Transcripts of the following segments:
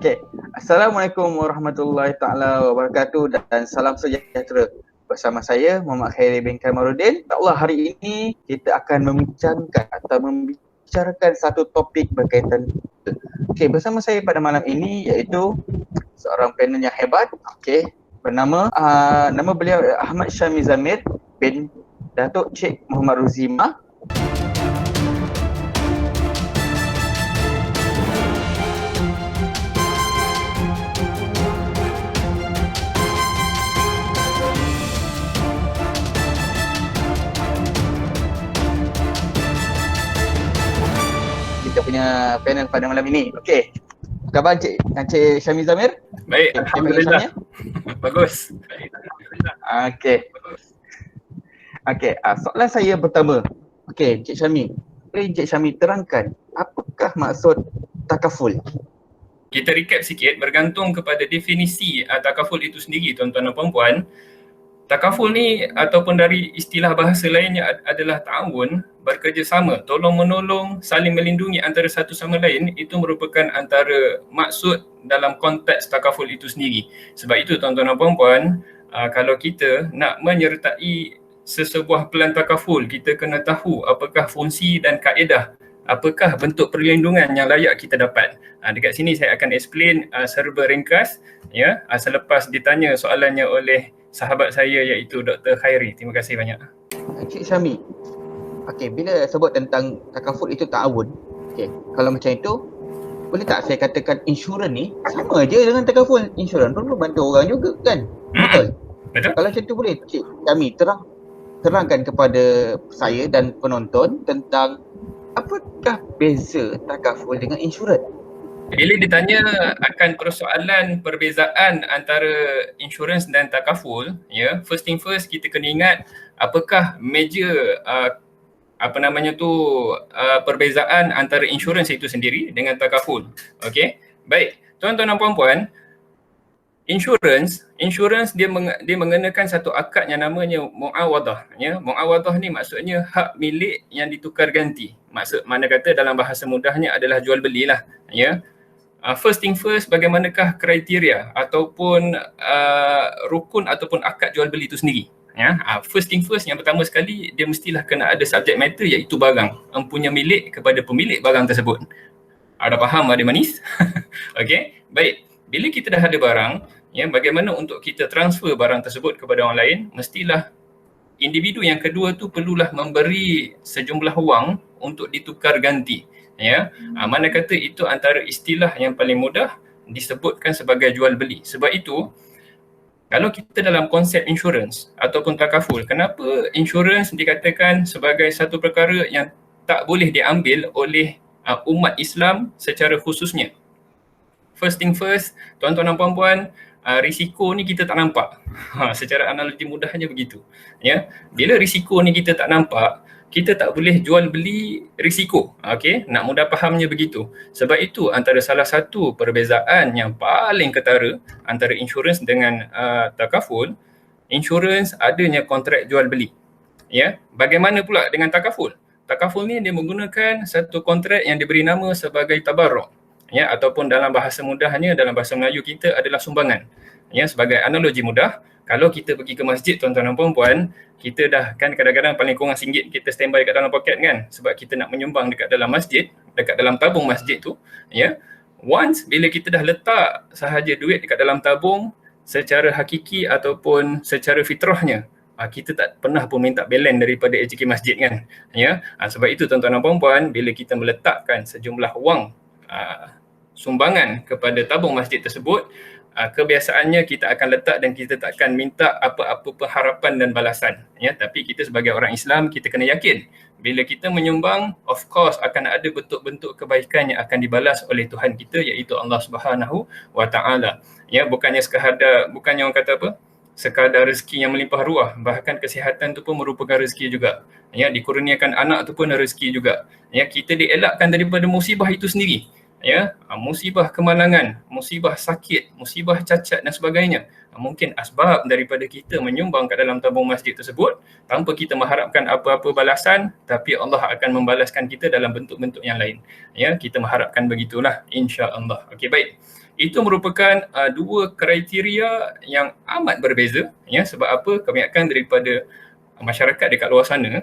Okey. Assalamualaikum warahmatullahi taala wabarakatuh dan salam sejahtera. Bersama saya Muhammad Khairi bin Kamarudin. InsyaAllah hari ini kita akan membicarakan satu topik berkaitan. Okey, bersama saya pada malam ini iaitu seorang panel yang hebat. Okey, nama beliau Ahmad Syami Zamir bin Datuk Cik Muhammad Ruzima. Kita punya panel pada malam ini. Okey. Apa khabar Encik Syami Zamir? Baik, alhamdulillah. Bagus. Okey. Okey, soalan saya pertama. Okey, Encik Syami. Boleh Encik Syami terangkan apakah maksud takaful? Kita recap sikit bergantung kepada definisi takaful itu sendiri, tuan-tuan dan puan-puan. Takaful ni ataupun dari istilah bahasa lainnya adalah ta'awun, bekerjasama, tolong-menolong, saling melindungi antara satu sama lain. Itu merupakan antara maksud dalam konteks takaful itu sendiri. Sebab itu tuan-tuan dan puan-puan, kalau kita nak menyertai sesebuah pelan takaful, kita kena tahu apakah fungsi dan kaedah, apakah bentuk perlindungan yang layak kita dapat. Dekat sini saya akan explain serba ringkas ya, selepas ditanya soalannya oleh sahabat saya iaitu Dr. Khairi. Terima kasih banyak. Encik Syami. Okey, bila sebut tentang takaful itu ta'awun. Okey, kalau macam itu boleh tak saya katakan insurans ni sama je dengan takaful. Insurans pun bantu orang juga kan? Betul? Betul. Kalau macam tu boleh Encik Syami terangkan kepada saya dan penonton tentang apakah beza takaful dengan insurans? Bila ditanya akan persoalan perbezaan antara insurans dan takaful, ya, first thing first kita kena ingat apakah major perbezaan antara insurans itu sendiri dengan takaful. Okey. Baik, tuan-tuan dan puan-puan, insurans dia mengenakan satu akad yang namanya muawadah, ya. Muawadah ni maksudnya hak milik yang ditukar ganti. Mana kata dalam bahasa mudahnya adalah jual belilah, ya. First thing first, bagaimanakah kriteria ataupun rukun ataupun akad jual beli itu sendiri, ya. First thing first, yang pertama sekali dia mestilah kena ada subject matter iaitu barang, empunya milik kepada pemilik barang tersebut. Ada faham ada manis? Okey, baik. Bila kita dah ada barang, ya, bagaimana untuk kita transfer barang tersebut kepada orang lain? Mestilah individu yang kedua tu perlulah memberi sejumlah wang untuk ditukar ganti, ya. Mana kata itu antara istilah yang paling mudah disebutkan sebagai jual beli. Sebab itu kalau kita dalam konsep insurans ataupun takaful, kenapa insurans dikatakan sebagai satu perkara yang tak boleh diambil oleh umat Islam secara khususnya? First thing first, tuan-tuan dan puan-puan, risiko ni kita tak nampak. Secara analogi mudahnya begitu, ya. Bila risiko ni kita tak nampak, kita tak boleh jual beli risiko. Okey, nak mudah fahamnya begitu. Sebab itu antara salah satu perbezaan yang paling ketara antara insurans dengan takaful, insurans adanya kontrak jual beli. Ya, bagaimana pula dengan takaful? Takaful ni dia menggunakan satu kontrak yang diberi nama sebagai tabarruk, ya, ataupun dalam bahasa mudahnya, dalam bahasa Melayu kita adalah sumbangan. Ya, sebagai analogi mudah, kalau kita pergi ke masjid tuan-tuan dan puan-puan, kita dah kan kadang-kadang paling kurang RM1 kita standby kat dalam poket kan, sebab kita nak menyumbang dekat dalam masjid, dekat dalam tabung masjid tu, ya. Once bila kita dah letak sahaja duit dekat dalam tabung, secara hakiki ataupun secara fitrahnya, kita tak pernah pun minta belen daripada AJK masjid kan, ya. Sebab itu tuan-tuan dan puan-puan, bila kita meletakkan sejumlah wang sumbangan kepada tabung masjid tersebut, kebiasaannya kita akan letak dan kita tak akan minta apa-apa pengharapan dan balasan, ya. Tapi kita sebagai orang Islam, kita kena yakin bila kita menyumbang, of course akan ada bentuk-bentuk kebaikan yang akan dibalas oleh Tuhan kita iaitu Allah Subhanahu wa taala. Ya, bukannya orang kata apa? Sekadar rezeki yang melimpah ruah, bahkan kesihatan tu pun merupakan rezeki juga. Ya, dikurniakan anak tu pun rezeki juga. Ya, kita dielakkan daripada musibah itu sendiri. Ya, musibah kemalangan, musibah sakit, musibah cacat dan sebagainya. Mungkin asbab daripada kita menyumbang kat dalam tabung masjid tersebut tanpa kita mengharapkan apa-apa balasan, tapi Allah akan membalaskan kita dalam bentuk-bentuk yang lain. Ya, kita mengharapkan begitulah, insya-Allah. Okey, baik. Itu merupakan dua kriteria yang amat berbeza, ya. Sebab apa? Kebanyakan daripada masyarakat dekat luar sana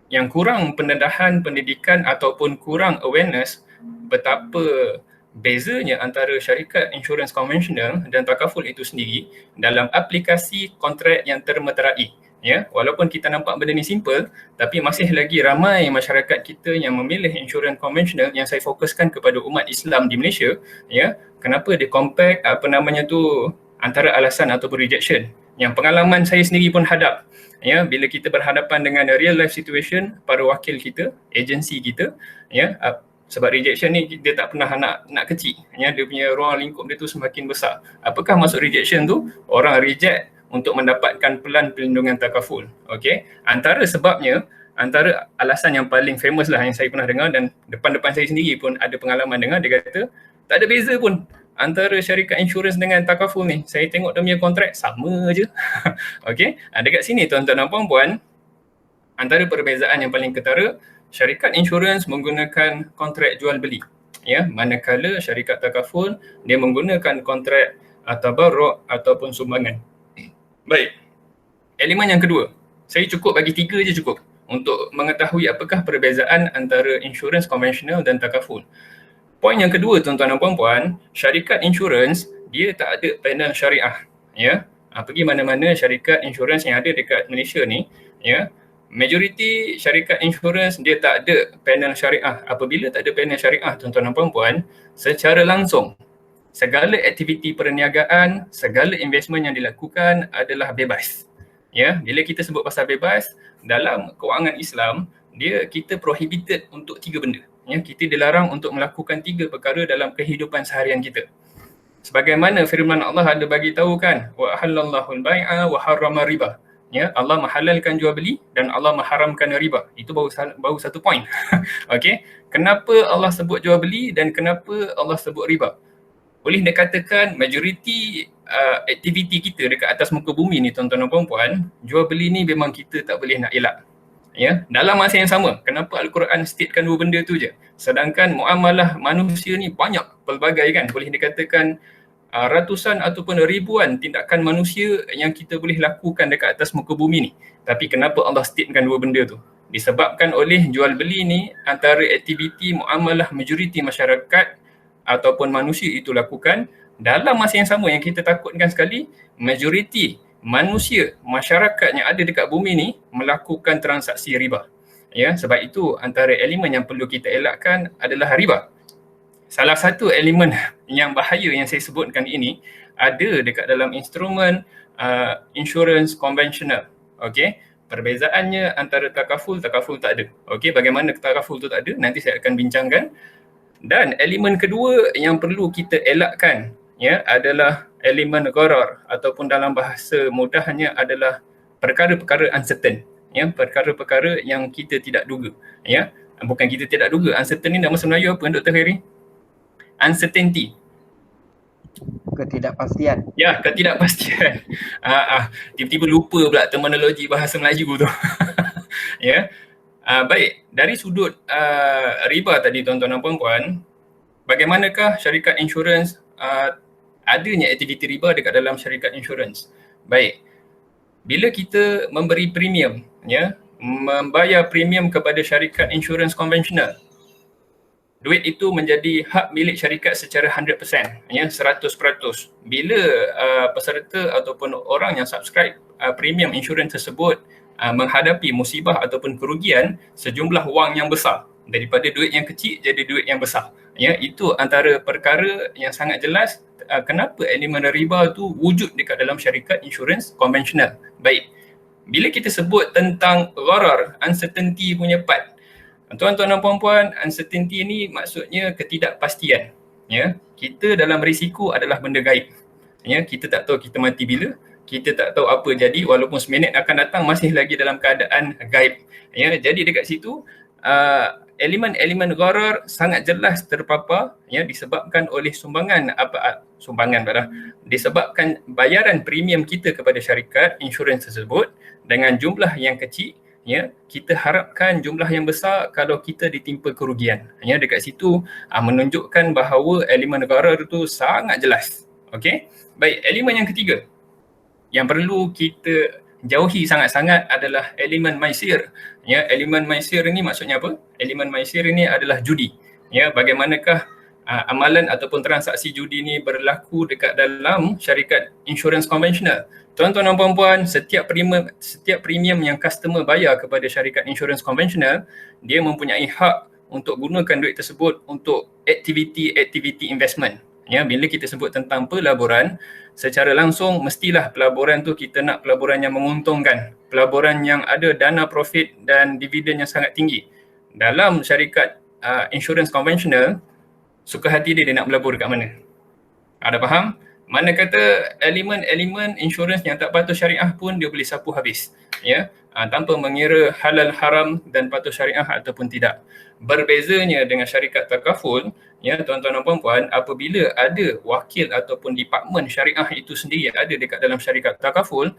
yang kurang pendedahan pendidikan ataupun kurang awareness betapa bezanya antara syarikat insurans konvensional dan takaful itu sendiri dalam aplikasi kontrak yang termeterai. Ya, walaupun kita nampak benda ni simple, tapi masih lagi ramai masyarakat kita yang memilih insurans konvensional. Yang saya fokuskan kepada umat Islam di Malaysia, ya. Kenapa dia compact antara alasan ataupun rejection yang pengalaman saya sendiri pun hadap. Ya, bila kita berhadapan dengan real life situation para wakil kita, agensi kita, ya, sebab rejection ni dia tak pernah nak kecil, ya, dia punya ruang lingkup dia tu semakin besar. Apakah maksud rejection tu? Orang reject untuk mendapatkan pelan perlindungan takaful. Okey, antara alasan yang paling famous lah yang saya pernah dengar, dan depan-depan saya sendiri pun ada pengalaman dengar, dia kata tak ada beza pun antara syarikat insurans dengan takaful ni. Saya tengok dia punya kontrak sama je. Okey, dekat sini tuan-tuan dan puan-puan, antara perbezaan yang paling ketara, syarikat insurans menggunakan kontrak jual beli, ya, manakala syarikat takaful dia menggunakan kontrak tabarruk ataupun sumbangan. Baik, elemen yang kedua, saya cukup bagi 3 je cukup untuk mengetahui apakah perbezaan antara insurans konvensional dan takaful. Poin yang kedua tuan-tuan dan puan-puan, syarikat insurans dia tak ada panel syariah, ya. Pergi mana-mana syarikat insurans yang ada dekat Malaysia ni, ya, majoriti syarikat insurans dia tak ada panel syariah. Apabila tak ada panel syariah tuan-tuan dan puan-puan, secara langsung segala aktiviti perniagaan, segala investment yang dilakukan adalah bebas. Ya, bila kita sebut pasal bebas, dalam kewangan Islam, kita prohibited untuk 3 benda. Ya, kita dilarang untuk melakukan 3 perkara dalam kehidupan seharian kita. Sebagaimana firman Allah ada bagi tahu kan, wa halallahu al-bai'a wa harrama riba. Ya, Allah menghalalkan jual beli dan Allah mengharamkan riba. Itu baru satu poin. Okey, kenapa Allah sebut jual beli dan kenapa Allah sebut riba? Boleh dikatakan majoriti aktiviti kita dekat atas muka bumi ni tuan-tuan dan puan-puan, jual beli ni memang kita tak boleh nak elak. Ya, dalam masa yang sama, kenapa Al-Quran statekan 2 benda tu je? Sedangkan muamalah manusia ni banyak pelbagai kan, boleh dikatakan ratusan ataupun ribuan tindakan manusia yang kita boleh lakukan dekat atas muka bumi ni. Tapi kenapa Allah statekan 2 benda tu? Disebabkan oleh jual beli ni antara aktiviti muamalah majoriti masyarakat ataupun manusia itu lakukan. Dalam masa yang sama yang kita takutkan sekali, majoriti manusia, masyarakat yang ada dekat bumi ni melakukan transaksi riba. Ya, sebab itu antara elemen yang perlu kita elakkan adalah riba. Salah satu elemen yang bahaya yang saya sebutkan ini ada dekat dalam instrumen insurans konvensional. Okey, perbezaannya antara takaful tak ada. Okey, bagaimana takaful tu tak ada, nanti saya akan bincangkan. Dan elemen kedua yang perlu kita elakkan, ya, adalah elemen gharar ataupun dalam bahasa mudahnya adalah perkara-perkara uncertain, ya, perkara-perkara yang kita tidak duga, ya. Bukan kita tidak duga, uncertain ni nama Melayu apa Dr. Khairi? Uncertainty. Ketidakpastian. Ya, ketidakpastian. Tiba-tiba lupa pula terminologi bahasa Melayu tu. Ya. Baik, dari sudut riba tadi tuan-tuan dan puan-puan, bagaimanakah syarikat insurans adanya aktiviti riba dekat dalam syarikat insurans? Baik, bila kita memberi premium, ya, membayar premium kepada syarikat insurans konvensional, duit itu menjadi hak milik syarikat secara 100%, ya, 100%. Bila peserta ataupun orang yang subscribe premium insurans tersebut menghadapi musibah ataupun kerugian sejumlah wang yang besar, daripada duit yang kecil jadi duit yang besar. Ya, itu antara perkara yang sangat jelas kenapa elemen riba tu wujud dekat dalam syarikat insurans konvensional. Baik, bila kita sebut tentang gharar, uncertainty punya part, tuan-tuan dan puan-puan, uncertainty ni maksudnya ketidakpastian. Ya, kita dalam risiko adalah benda gaib. Ya, kita tak tahu kita mati bila, kita tak tahu apa jadi, walaupun seminit akan datang masih lagi dalam keadaan gaib. Ya, jadi dekat situ elemen-elemen gharar sangat jelas terpapar, ya, disebabkan oleh disebabkan bayaran premium kita kepada syarikat insurans tersebut dengan jumlah yang kecil ya, kita harapkan jumlah yang besar kalau kita ditimpa kerugian. Ya, dekat situ menunjukkan bahawa elemen gharar itu sangat jelas. Okey. Baik, elemen yang ketiga yang perlu kita jauhi sangat-sangat adalah elemen maisir. Ya, elemen maisir ini maksudnya apa? Elemen maisir ini adalah judi. Ya, bagaimanakah amalan ataupun transaksi judi ini berlaku dekat dalam syarikat insurans konvensional? Tuan-tuan dan puan-puan, setiap premium yang customer bayar kepada syarikat insurans konvensional, dia mempunyai hak untuk gunakan duit tersebut untuk aktiviti investment. Ya, bila kita sebut tentang pelaburan, secara langsung mestilah pelaburan tu kita nak pelaburan yang menguntungkan, pelaburan yang ada dana profit dan dividen yang sangat tinggi. Dalam syarikat insurans konvensional, suka hati dia nak melabur kat mana. Ada faham? Mana kata elemen-elemen insurans yang tak patuh syariah pun dia boleh sapu habis, ya, tanpa mengira halal haram dan patuh syariah ataupun tidak. Berbezanya dengan syarikat takaful, ya tuan-tuan dan puan-puan, apabila ada wakil ataupun departmen syariah itu sendiri ada dekat dalam syarikat takaful,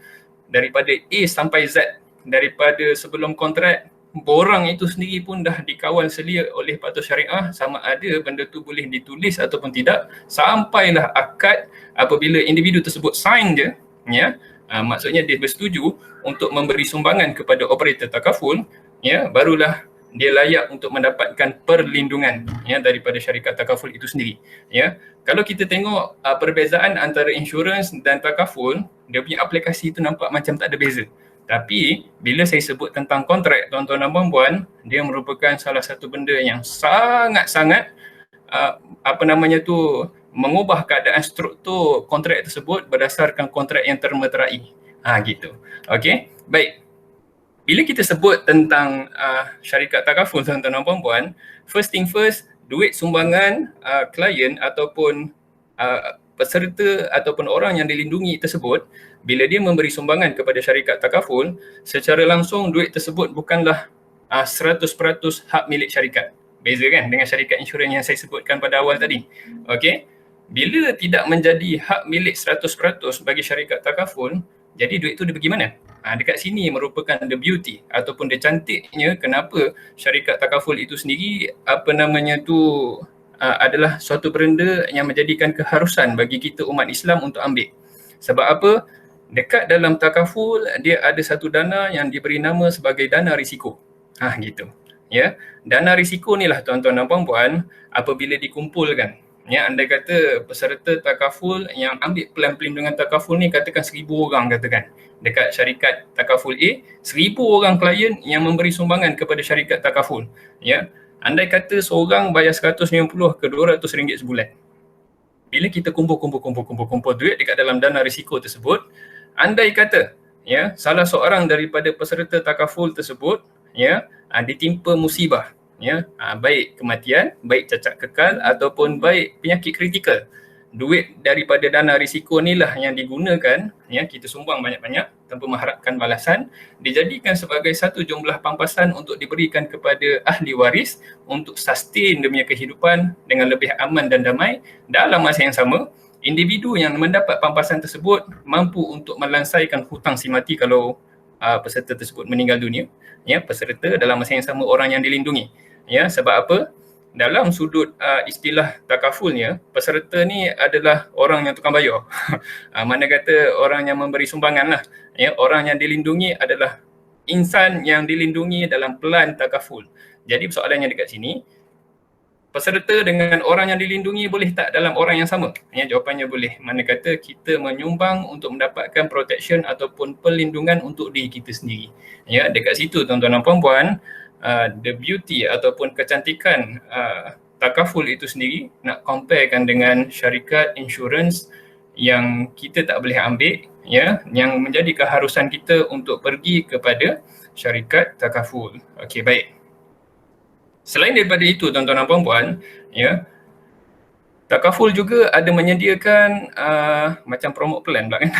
daripada A sampai Z, daripada sebelum kontrak, borang itu sendiri pun dah dikawal selia oleh patuh syariah, sama ada benda tu boleh ditulis ataupun tidak, sampailah akad apabila individu tersebut sign je, ya, maksudnya dia bersetuju untuk memberi sumbangan kepada operator takaful, ya, barulah dia layak untuk mendapatkan perlindungan, ya, daripada syarikat takaful itu sendiri. Ya, kalau kita tengok perbezaan antara insurans dan takaful, dia punya aplikasi itu nampak macam tak ada beza. Tapi bila saya sebut tentang kontrak, tuan-tuan dan puan-puan, dia merupakan salah satu benda yang sangat-sangat mengubah keadaan struktur kontrak tersebut berdasarkan kontrak yang termeterai. Gitu. Okey. Baik. Bila kita sebut tentang syarikat takaful, tuan-tuan dan puan-puan, first thing first, duit sumbangan klien ataupun peserta ataupun orang yang dilindungi tersebut, bila dia memberi sumbangan kepada syarikat takaful, secara langsung duit tersebut bukanlah 100% hak milik syarikat. Beza kan dengan syarikat insurans yang saya sebutkan pada awal tadi. Okey. Bila tidak menjadi hak milik 100% bagi syarikat takaful, jadi duit tu dia pergi mana? Dekat sini merupakan the beauty ataupun the cantiknya kenapa syarikat takaful itu sendiri adalah suatu benda yang menjadikan keharusan bagi kita umat Islam untuk ambil. Sebab apa? Dekat dalam takaful dia ada satu dana yang diberi nama sebagai dana risiko. Gitu. Ya, dana risiko ni lah tuan-tuan dan puan-puan apabila dikumpulkan. Ya, andai kata peserta takaful yang ambil pelan pelindungan takaful ni katakan 1,000 orang katakan. Dekat syarikat takaful A, 1,000 orang klien yang memberi sumbangan kepada syarikat takaful. Ya, andai kata seorang bayar 150 ke 200 ringgit sebulan. Bila kita kumpul duit dekat dalam dana risiko tersebut, andai kata ya salah seorang daripada peserta takaful tersebut ya ditimpa musibah, ya, baik kematian, baik cacat kekal ataupun baik penyakit kritikal, duit daripada dana risiko inilah yang digunakan, ya, kita sumbang banyak-banyak tanpa mengharapkan balasan, dijadikan sebagai satu jumlah pampasan untuk diberikan kepada ahli waris untuk sustain dia punya kehidupan dengan lebih aman dan damai. Dalam masa yang sama, individu yang mendapat pampasan tersebut mampu untuk melansaikan hutang si mati kalau peserta tersebut meninggal dunia, ya, peserta dalam masa yang sama orang yang dilindungi. Ya, sebab apa? Dalam sudut istilah takafulnya, peserta ni adalah orang yang tukang bayar. Mana kata orang yang memberi sumbangan lah. Ya, orang yang dilindungi adalah insan yang dilindungi dalam pelan takaful. Jadi persoalannya dekat sini, peserta dengan orang yang dilindungi boleh tak dalam orang yang sama? Ya, jawapannya boleh. Mana kata kita menyumbang untuk mendapatkan protection ataupun perlindungan untuk diri kita sendiri. Ya, dekat situ tuan-tuan dan puan-puan, the beauty ataupun kecantikan takaful itu sendiri nak comparekan dengan syarikat insurans yang kita tak boleh ambil, ya, yang menjadi keharusan kita untuk pergi kepada syarikat takaful. Okey, baik. Selain daripada itu tuan-tuan dan puan-puan, ya, takaful juga ada menyediakan macam promote plan pula kan.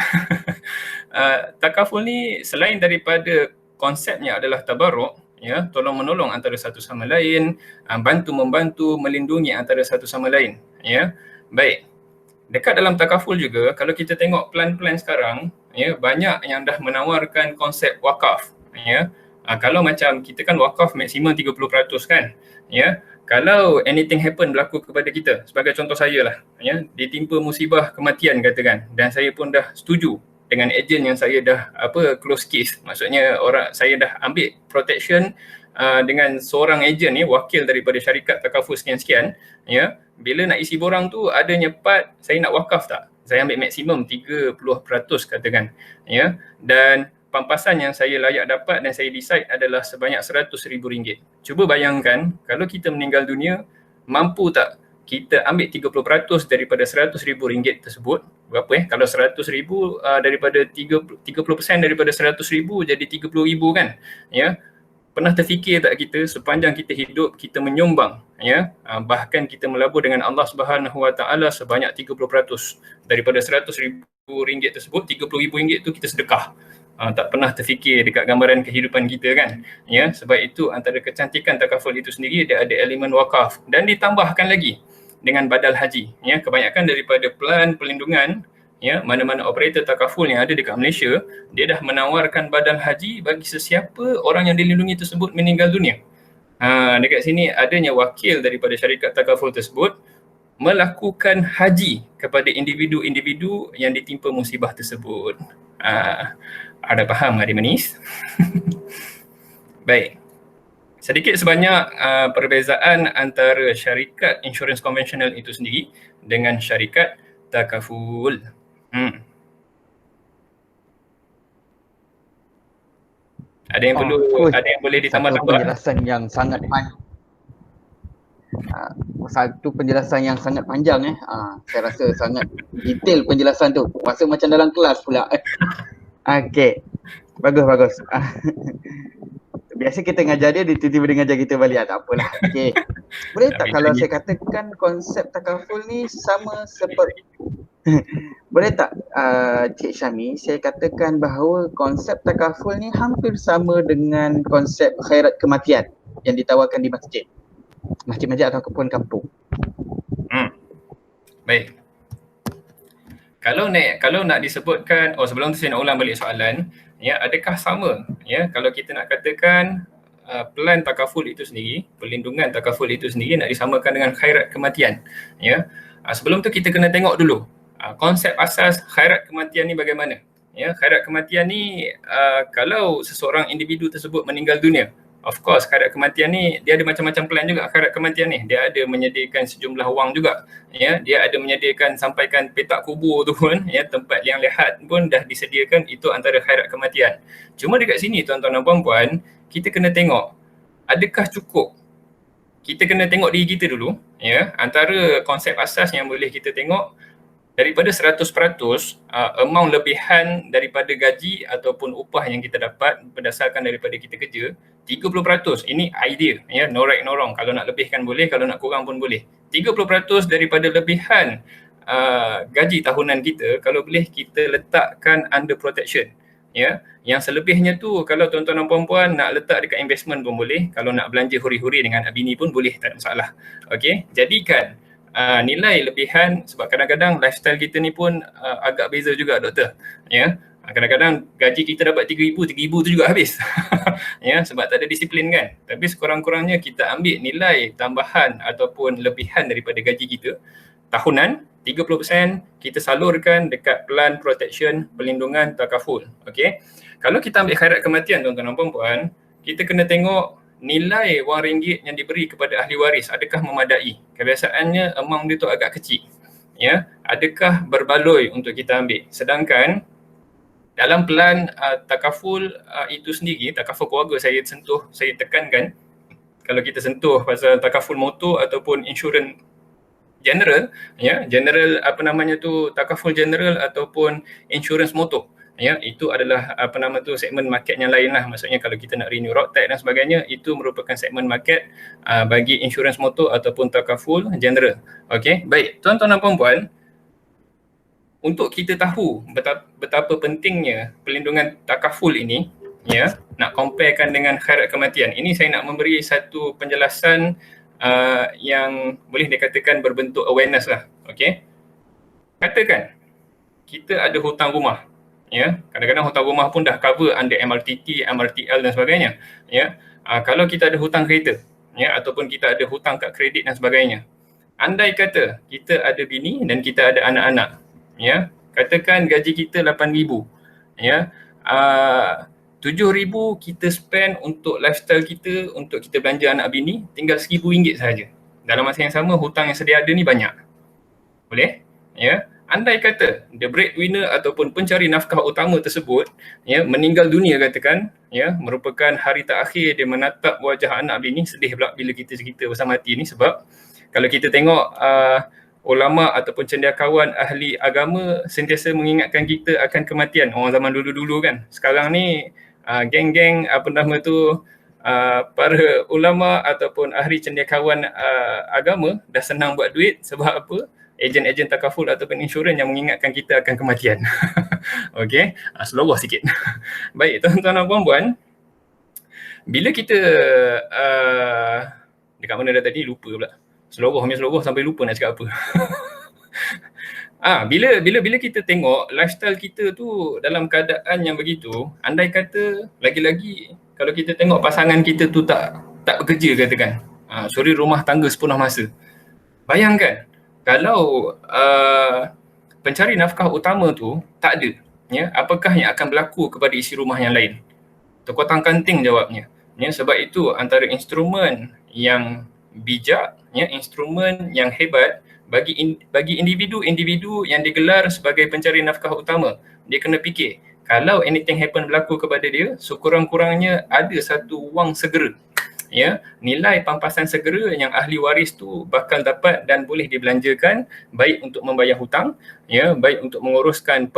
Takaful ni selain daripada konsepnya adalah tabarruk, ya, tolong menolong antara satu sama lain, bantu membantu, melindungi antara satu sama lain, ya. Baik. Dekat dalam takaful juga kalau kita tengok plan-plan sekarang, ya, banyak yang dah menawarkan konsep wakaf, ya. Kalau macam kita kan wakaf maksimum 30% kan, ya. Kalau anything happen berlaku kepada kita, sebagai contoh saya lah, ya, ditimpa musibah kematian katakan, dan saya pun dah setuju dengan ejen yang saya dah close case, maksudnya saya dah ambil protection dengan seorang ejen ni, wakil daripada syarikat takaful sekian-sekian, ya. Bila nak isi borang tu adanya part saya nak wakaf tak, saya ambil maksimum 30% katakan, ya, dan pampasan yang saya layak dapat dan saya decide adalah sebanyak RM100,000. Cuba bayangkan kalau kita meninggal dunia, mampu tak kita ambil 30% daripada RM100,000 tersebut? Berapa kalau 100,000 daripada 30% daripada 100,000 jadi 30,000 kan, ya. Pernah terfikir tak kita sepanjang kita hidup kita menyumbang, ya, bahkan kita melabur dengan Allah Subhanahu Wa Taala sebanyak 30% daripada RM100,000 tersebut, RM30,000 tu kita sedekah. Tak pernah terfikir dekat gambaran kehidupan kita kan, ya. Sebab itu antara kecantikan takaful itu sendiri dia ada elemen wakaf dan ditambahkan lagi dengan badal haji, ya. Kebanyakan daripada pelan perlindungan, ya, mana-mana operator takaful yang ada dekat Malaysia, dia dah menawarkan badal haji bagi sesiapa orang yang dilindungi tersebut meninggal dunia. Dekat sini adanya wakil daripada syarikat takaful tersebut melakukan haji kepada individu-individu yang ditimpa musibah tersebut. Ada faham adik manis? Baik. Sedikit sebanyak perbezaan antara syarikat insurans konvensional itu sendiri dengan syarikat takaful. Ada yang boleh ditambah-tambah? Penjelasan yang sangat satu penjelasan yang sangat panjang saya rasa sangat detail penjelasan tu. Rasa macam dalam kelas pula. Okey. Bagus. Biasa kita ngajar dia tiba-tiba dia ngajar kita balik. Tak apalah. Okey. Boleh tak kalau saya katakan konsep takaful ni sama seperti boleh tak Cik Syami, saya katakan bahawa konsep takaful ni hampir sama dengan konsep khairat kematian yang ditawarkan di masjid ataupun kampung. Baik. Kalau nak disebutkan, sebelum tu saya nak ulang balik soalan, ya, adakah sama, ya, kalau kita nak katakan pelan takaful itu sendiri, perlindungan takaful itu sendiri nak disamakan dengan khairat kematian, ya. Sebelum tu kita kena tengok dulu konsep asas khairat kematian ni bagaimana, ya. Khairat kematian ni kalau seseorang individu tersebut meninggal dunia, of course khairat kematian ni dia ada macam-macam plan juga. Khairat kematian ni dia ada menyediakan sejumlah wang juga, ya. Dia ada menyediakan sampaikan petak kubur tu pun, ya, tempat yang lihat pun dah disediakan. Itu antara khairat kematian. Cuma dekat sini tuan-tuan dan puan-puan, kita kena tengok adakah cukup. Kita kena tengok diri kita dulu, ya. Antara konsep asas yang boleh kita tengok, daripada 100% amount lebihan daripada gaji ataupun upah yang kita dapat berdasarkan daripada kita kerja, 30%, ini idea, ya, no right no wrong. Kalau nak lebihkan boleh, kalau nak kurang pun boleh. 30% daripada lebihan gaji tahunan kita, kalau boleh kita letakkan under protection, ya. Yang selebihnya tu kalau tuan-tuan dan puan-puan nak letak dekat investment pun boleh, kalau nak belanja huri-huri dengan bini pun boleh, tak ada masalah. Okey, jadikan nilai lebihan, sebab kadang-kadang lifestyle kita ni pun agak beza juga doktor, ya. Kadang-kadang gaji kita dapat 3,000 tu juga habis. Ya, sebab tak ada disiplin kan. Tapi sekurang-kurangnya kita ambil nilai tambahan ataupun lebihan daripada gaji kita tahunan, 30% kita salurkan dekat plan protection perlindungan takaful. Okey. Kalau kita ambil khairat kematian tuan-tuan dan puan-puan, kita kena tengok nilai wang ringgit yang diberi kepada ahli waris adakah memadai. Kebiasaannya amount dia tu agak kecil, ya. Adakah berbaloi untuk kita ambil. Sedangkan dalam pelan takaful itu sendiri, takaful keluarga saya tekankan, kalau kita sentuh pasal takaful motor ataupun insurans general, ya, takaful general ataupun insurans motor, ya, itu adalah segmen market yang lain lah. Maksudnya kalau kita nak renew road tax dan sebagainya, itu merupakan segmen market bagi insurans motor ataupun takaful general. Okey, baik tuan-tuan dan puan-puan, untuk kita tahu betapa pentingnya perlindungan takaful ini, ya, nak comparekan dengan khairat kematian, ini saya nak memberi satu penjelasan yang boleh dikatakan berbentuk awareness lah. Okey, katakan kita ada hutang rumah, Ya, kadang-kadang hutang rumah pun dah cover under MRTT, MRTL dan sebagainya. Ya, kalau kita ada hutang kereta, ya, ataupun kita ada hutang kad kredit dan sebagainya. Andai kata kita ada bini dan kita ada anak-anak, ya, katakan gaji kita 8,000, ya, 7,000 kita spend untuk lifestyle kita, untuk kita belanja anak bini, tinggal RM1,000 sahaja. Dalam masa yang sama, hutang yang sedia ada ni banyak. Boleh? Ya. Andai kata the breadwinner ataupun pencari nafkah utama tersebut, ya, meninggal dunia katakan, ya, merupakan hari terakhir dia menatap wajah anak bini. Sedih pula bila kita cerita pasal mati ni, sebab kalau kita tengok ulama ataupun cendekiawan ahli agama sentiasa mengingatkan kita akan kematian. Orang zaman dulu-dulu kan. Sekarang ni geng-geng apa nama tu, para ulama ataupun ahli cendekiawan agama dah senang buat duit sebab apa? Ejen-ejen takaful ataupun insurans yang mengingatkan kita akan kematian. Okey, seloroh sikit. Baik, tuan-tuan dan puan-puan, bila kita dekat mana dah tadi, lupa pula. Seloroh sampai lupa nak cakap apa. Bila kita tengok lifestyle kita tu dalam keadaan yang begitu, andai kata lagi-lagi kalau kita tengok pasangan kita tu tak bekerja katakan, suri rumah tangga sepenuh masa. Bayangkan kalau pencari nafkah utama tu tak ada, ya, apakah yang akan berlaku kepada isi rumah yang lain? Terkotang-kanting jawabnya. Ya, sebab itu antara instrumen yang bijak, ya, instrumen yang hebat bagi individu-individu yang digelar sebagai pencari nafkah utama, dia kena fikir, kalau anything happen berlaku kepada dia, sekurang-kurangnya ada satu wang segera, ya, nilai pampasan segera yang ahli waris tu bakal dapat dan boleh dibelanjakan, baik untuk membayar hutang, ya, baik untuk menguruskan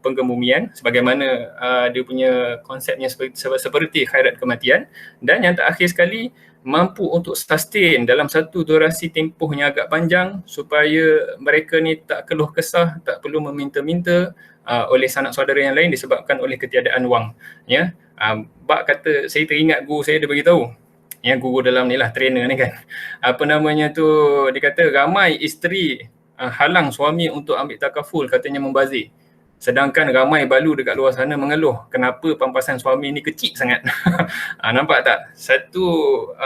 pengkebumian sebagaimana dia punya konsepnya seperti khairat kematian, dan yang terakhir sekali mampu untuk sustain dalam satu durasi tempoh yang agak panjang supaya mereka ni tak keluh kesah, tak perlu meminta-minta oleh sanak saudara yang lain disebabkan oleh ketiadaan wang, ya. Bak kata, saya teringat guru saya dia beritahu, yang guru dalam ni lah, trainer ni kan, apa namanya tu, dia kata ramai isteri halang suami untuk ambil takaful, katanya membazir. Sedangkan ramai balu dekat luar sana mengeluh kenapa pampasan suami ni kecil sangat. Nampak tak? Satu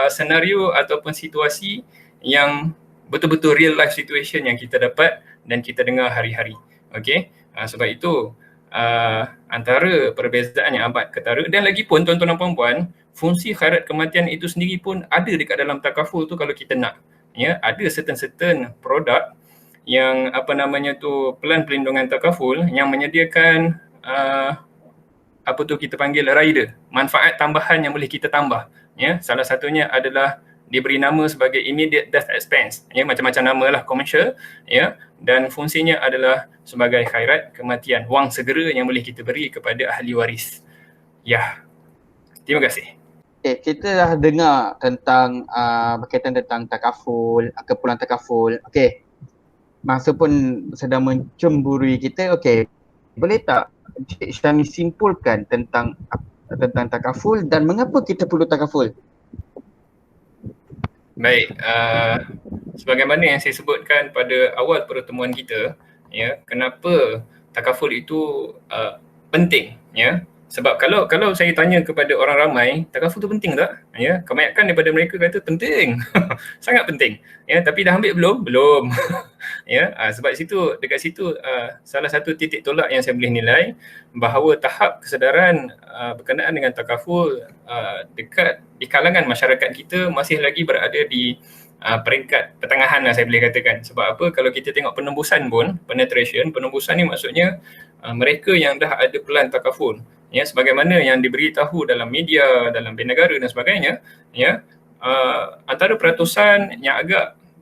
senario ataupun situasi yang betul-betul real life situation yang kita dapat dan kita dengar hari-hari. Okey? Sebab itu antara perbezaan yang amat ketara, dan lagi pun tuan-tuan dan puan-puan, fungsi khairat kematian itu sendiri pun ada dekat dalam takaful tu kalau kita nak. Ya, ada certain produk yang apa namanya tu, pelan pelindungan takaful yang menyediakan apa tu kita panggil rider, manfaat tambahan yang boleh kita tambah. Ya, salah satunya adalah diberi nama sebagai immediate death expense. Ya, macam-macam nama lah, commercial, ya, dan fungsinya adalah sebagai khairat kematian, wang segera yang boleh kita beri kepada ahli waris. Ya. Terima kasih. Okay, kita dah dengar tentang berkaitan tentang takaful, keperluan takaful. Okey. Masa pun sedang mencemburui kita. Okey. Boleh tak Cik Syami simpulkan tentang takaful dan mengapa kita perlu takaful? Baik, sebagaimana yang saya sebutkan pada awal pertemuan kita, ya, kenapa takaful itu penting, ya. Sebab kalau saya tanya kepada orang ramai, takaful tu penting tak? Ya, kebanyakan daripada mereka kata penting. Sangat penting. Ya, tapi dah ambil belum? Belum. Ya, sebab dekat situ salah satu titik tolak yang saya boleh nilai bahawa tahap kesedaran berkenaan dengan takaful dekat di kalangan masyarakat kita masih lagi berada di peringkat pertengahan lah, saya boleh katakan. Sebab apa? Kalau kita tengok penembusan pun, penembusan ni maksudnya mereka yang dah ada pelan takaful, ya, sebagaimana yang diberitahu dalam media, dalam negara dan sebagainya, ya, antara peratusan yang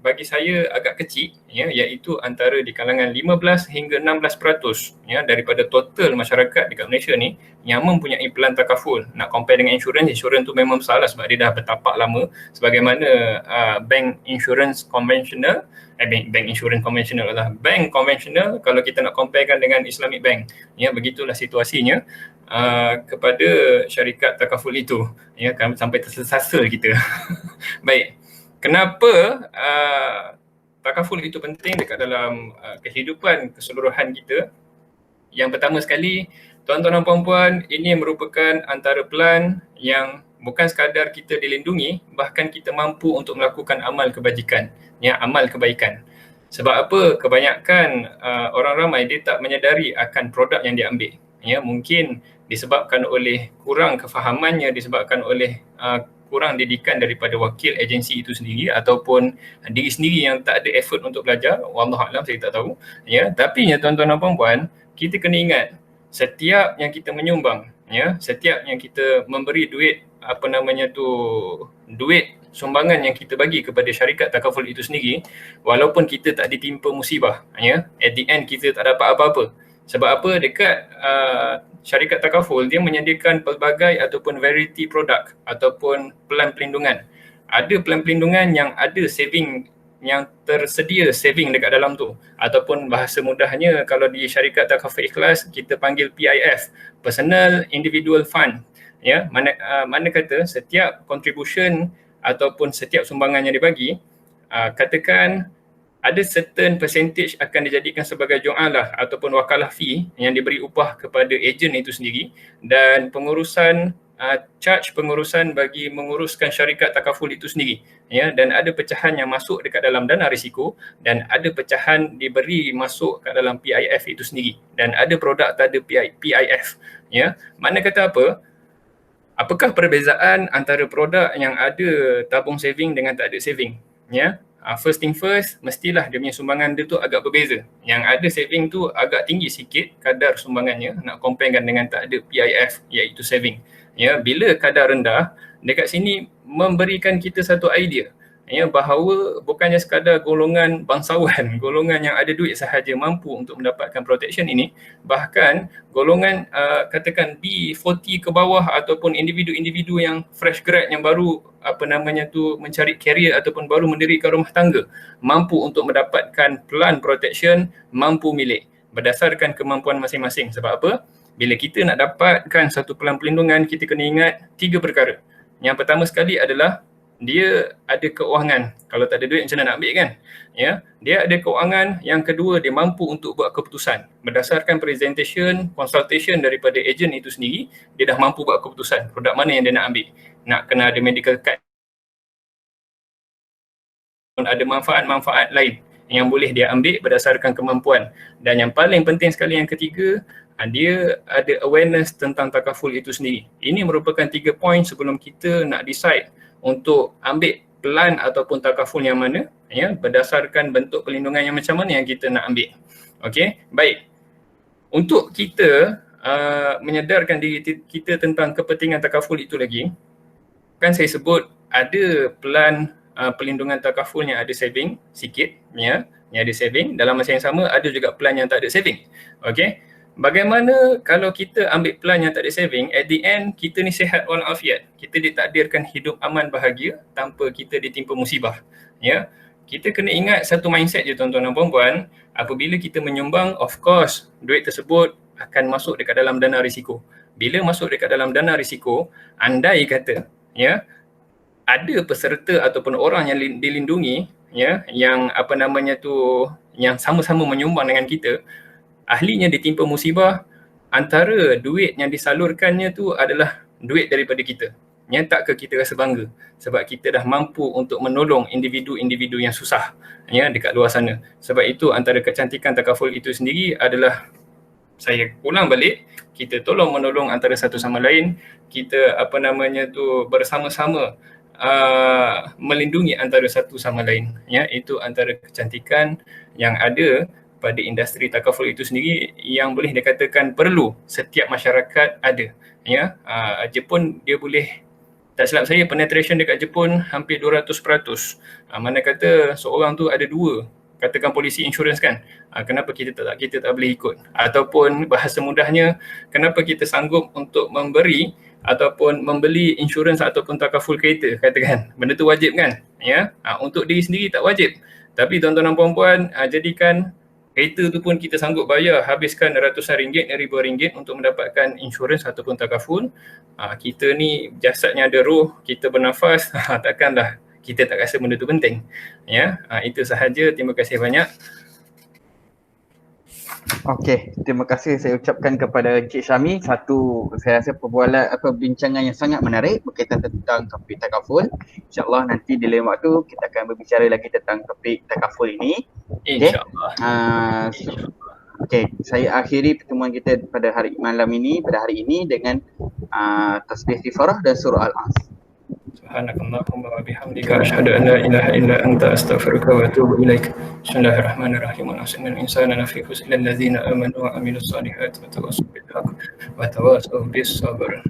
bagi saya agak kecil, ya, iaitu antara di kalangan 15 hingga 16% ya, daripada total masyarakat dekat Malaysia ni yang mempunyai pelan takaful. Nak compare dengan insurans tu memang salah sebab dia dah bertapak lama, sebagaimana bank insurans konvensional, bank insurans konvensional adalah bank konvensional kalau kita nak comparekan dengan Islamic Bank. Ya, begitulah situasinya kepada syarikat takaful itu, ya, kan, sampai tersasar kita. Baik. Kenapa takaful itu penting dekat dalam kehidupan keseluruhan kita? Yang pertama sekali, tuan-tuan dan puan-puan, ini merupakan antara pelan yang bukan sekadar kita dilindungi, bahkan kita mampu untuk melakukan amal kebajikan, amal kebaikan. Sebab apa? Kebanyakan orang ramai dia tak menyedari akan produk yang dia ambil. Mungkin disebabkan oleh kurang kefahamannya, disebabkan oleh kurang didikan daripada wakil agensi itu sendiri ataupun diri sendiri yang tak ada effort untuk belajar. Wallahualam, saya tak tahu. Tapi tuan-tuan dan puan-puan, kita kena ingat setiap yang kita menyumbang, setiap yang kita memberi duit duit sumbangan yang kita bagi kepada syarikat takaful itu sendiri, walaupun kita tak ditimpa musibah, at the end kita tak dapat apa-apa. Sebab apa? Dekat syarikat takaful, dia menyediakan pelbagai ataupun variety produk ataupun pelan pelindungan. Ada pelan pelindungan yang ada saving, yang tersedia saving dekat dalam tu, ataupun bahasa mudahnya kalau di syarikat takaful ikhlas kita panggil PIF, Personal Individual Fund. Mana kata setiap contribution ataupun setiap sumbangan yang dibagi, katakan ada certain percentage akan dijadikan sebagai ju'alah ataupun wakalah fee yang diberi upah kepada ejen itu sendiri, dan pengurusan charge pengurusan bagi menguruskan syarikat takaful itu sendiri, dan ada pecahan yang masuk dekat dalam dana risiko dan ada pecahan diberi masuk kat dalam PIF itu sendiri, dan ada produk tak ada PIF. Mana kata apa? Apakah perbezaan antara produk yang ada tabung saving dengan tak ada saving? First thing first, mestilah dia punya sumbangan dia tu agak berbeza. Yang ada saving tu agak tinggi sikit kadar sumbangannya, nak comparekan dengan tak ada PIF, iaitu saving. Bila kadar rendah, dekat sini memberikan kita satu idea, bahawa bukannya sekadar golongan bangsawan, golongan yang ada duit sahaja mampu untuk mendapatkan protection ini, bahkan golongan katakan B40 ke bawah ataupun individu-individu yang fresh grad, yang baru mencari career ataupun baru mendirikan rumah tangga, mampu untuk mendapatkan plan protection, mampu milik berdasarkan kemampuan masing-masing. Sebab apa? Bila kita nak dapatkan satu pelan pelindungan, kita kena ingat 3 perkara. Yang pertama sekali adalah dia ada keuangan. Kalau tak ada duit macam mana nak ambil kan? Dia ada keuangan. Yang kedua, dia mampu untuk buat keputusan. Berdasarkan presentation, consultation daripada ejen itu sendiri, dia dah mampu buat keputusan produk mana yang dia nak ambil. Nak kena ada medical card, ada manfaat-manfaat lain yang boleh dia ambil berdasarkan kemampuan. Dan yang paling penting sekali, yang ketiga, dia ada awareness tentang takaful itu sendiri. Ini merupakan 3 poin sebelum kita nak decide untuk ambil pelan ataupun takaful yang mana, berdasarkan bentuk perlindungan yang macam mana yang kita nak ambil. Okey, baik. Untuk kita menyedarkan diri kita tentang kepentingan takaful itu lagi, kan saya sebut ada pelan perlindungan takaful yang ada saving sikit, yang ada saving. Dalam masa yang sama ada juga pelan yang tak ada saving. Okey. Bagaimana kalau kita ambil pelan yang tak ada saving, at the end kita ni sihat walafiat. Kita ditakdirkan hidup aman bahagia tanpa kita ditimpa musibah. Kita kena ingat satu mindset je tuan-tuan dan puan-puan, apabila kita menyumbang, of course duit tersebut akan masuk dekat dalam dana risiko. Bila masuk dekat dalam dana risiko, andai kata ada peserta ataupun orang yang dilindungi, yang yang sama-sama menyumbang dengan kita, ahlinya ditimpa musibah, antara duit yang disalurkannya tu adalah duit daripada kita. Tak ke kita rasa bangga sebab kita dah mampu untuk menolong individu-individu yang susah dekat luar sana. Sebab itu antara kecantikan takaful itu sendiri adalah, saya ulang balik, kita tolong menolong antara satu sama lain, kita bersama-sama melindungi antara satu sama lain. Itu antara kecantikan yang ada pada industri takaful itu sendiri yang boleh dikatakan perlu setiap masyarakat ada. Jepun dia boleh, tak silap saya, penetration dekat Jepun hampir 200%. Mana kata seorang tu ada 2, katakan polisi insurans kan, kenapa kita tak boleh ikut? Ataupun bahasa mudahnya, kenapa kita sanggup untuk memberi ataupun membeli insurans ataupun takaful kereta, katakan benda tu wajib kan? Untuk diri sendiri tak wajib, tapi tuan-tuan dan puan-puan, jadikan kereta tu pun kita sanggup bayar, habiskan ratusan ringgit, ribuan ringgit untuk mendapatkan insurans ataupun takaful. Kita ni jasadnya ada roh, kita bernafas, takkanlah kita tak rasa benda tu penting. Itu sahaja, terima kasih banyak. Okey, terima kasih saya ucapkan kepada Encik Syami. Satu, saya rasa perbincangan yang sangat menarik berkaitan tentang topik takaful. InsyaAllah nanti di lain waktu kita akan berbicara lagi tentang topik takaful ini. Okey. InsyaAllah. Okey, saya akhiri pertemuan kita pada hari hari ini dengan tasbih istighfarah dan surah Al-As. Subhanakallahumma wa bihamdika asyhadu an la ilaha illa anta astaghfiruka wa atubu ilaik. Bismillahirrahmanirrahim. Al insana lafi khusr illa allazina amanu wa amilus solihati wa tawassaw bil haqq wa tawassaw bis sabr.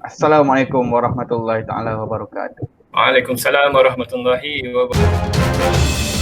Assalamualaikum warahmatullahi taala wabarakatuh. Waalaikumsalam warahmatullahi wabarakatuh.